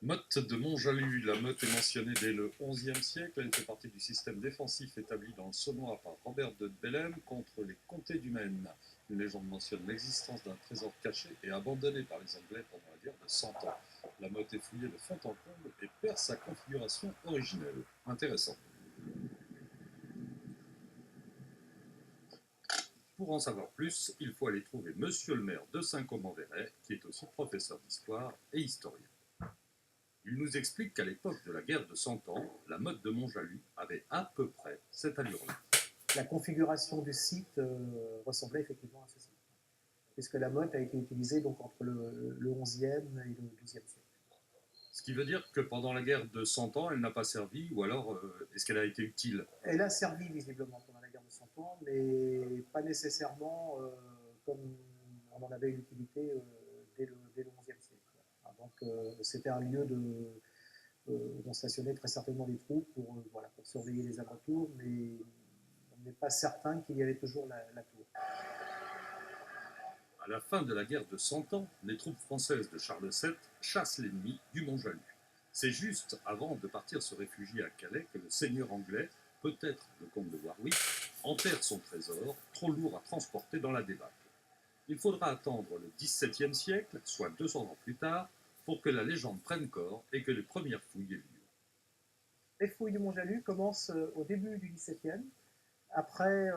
Motte de Montjalus. La motte est mentionnée dès le XIe siècle. Elle fait partie du système défensif établi dans le Saunois par Robert de Bellême contre les comtés du Maine. Une légende mentionne l'existence d'un trésor caché et abandonné par les Anglais pendant la guerre de Cent Ans. La motte est fouillée de fond en comble et perd sa configuration originelle. Intéressant. Pour en savoir plus, il faut aller trouver Monsieur le maire de Saint-Comban-Verret, qui est aussi professeur d'histoire et historien. Il nous explique qu'à l'époque de la guerre de Cent Ans, la motte de Montjalus avait à peu près cette allure-là. La configuration du site ressemblait effectivement à ceci, puisque la motte a été utilisée donc entre le XIe et le XIIe siècle. Ce qui veut dire que pendant la guerre de Cent Ans, elle n'a pas servi, ou alors est-ce qu'elle a été utile? Elle a servi visiblement pendant la guerre de Cent Ans, mais pas nécessairement comme on en avait une utilité dès le XIe siècle. Donc c'était un lieu où on stationnait très certainement des troupes pour surveiller les alentours, mais on n'est pas certain qu'il y avait toujours la tour. À la fin de la guerre de Cent Ans, les troupes françaises de Charles VII chassent l'ennemi du Montjalus. C'est juste avant de partir se réfugier à Calais que le seigneur anglais, peut-être le comte de Warwick, enterre son trésor, trop lourd à transporter dans la débâcle. Il faudra attendre le XVIIe siècle, soit 200 ans plus tard, pour que la légende prenne corps et que les premières fouilles aient lieu. Les fouilles du Mont-Jalus commencent au début du XVIIe, après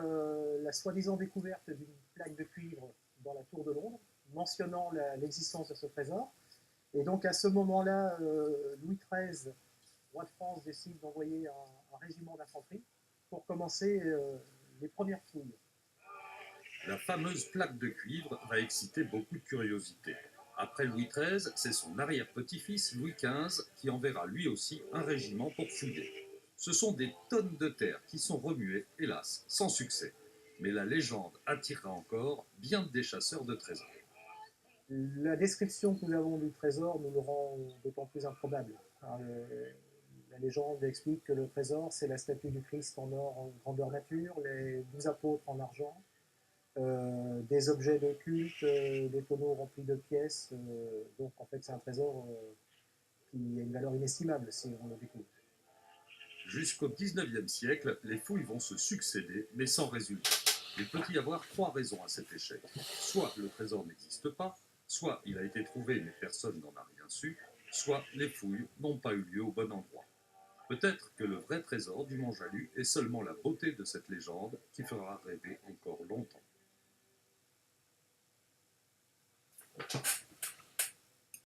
la soi-disant découverte d'une plaque de cuivre dans la tour de Londres, mentionnant l'existence de ce trésor. Et donc à ce moment-là, Louis XIII, roi de France, décide d'envoyer un régiment d'infanterie pour commencer les premières fouilles. La fameuse plaque de cuivre va exciter beaucoup de curiosité. Après Louis XIII, c'est son arrière-petit-fils Louis XV qui enverra lui aussi un régiment pour fouiller. Ce sont des tonnes de terre qui sont remuées, hélas, sans succès. Mais la légende attirera encore bien des chasseurs de trésors. La description que nous avons du trésor nous le rend d'autant plus improbable. Alors, la légende explique que le trésor, c'est la statue du Christ en or en grandeur nature, les 12 apôtres en argent, des objets de culte, des tonneaux remplis de pièces. Donc en fait, c'est un trésor qui a une valeur inestimable si on le découvre. Jusqu'au XIXe siècle, les fouilles vont se succéder, mais sans résultat. Il peut y avoir trois raisons à cet échec. Soit le trésor n'existe pas, soit il a été trouvé mais personne n'en a rien su, soit les fouilles n'ont pas eu lieu au bon endroit. Peut-être que le vrai trésor du Mont-Jalus est seulement la beauté de cette légende qui fera rêver encore longtemps.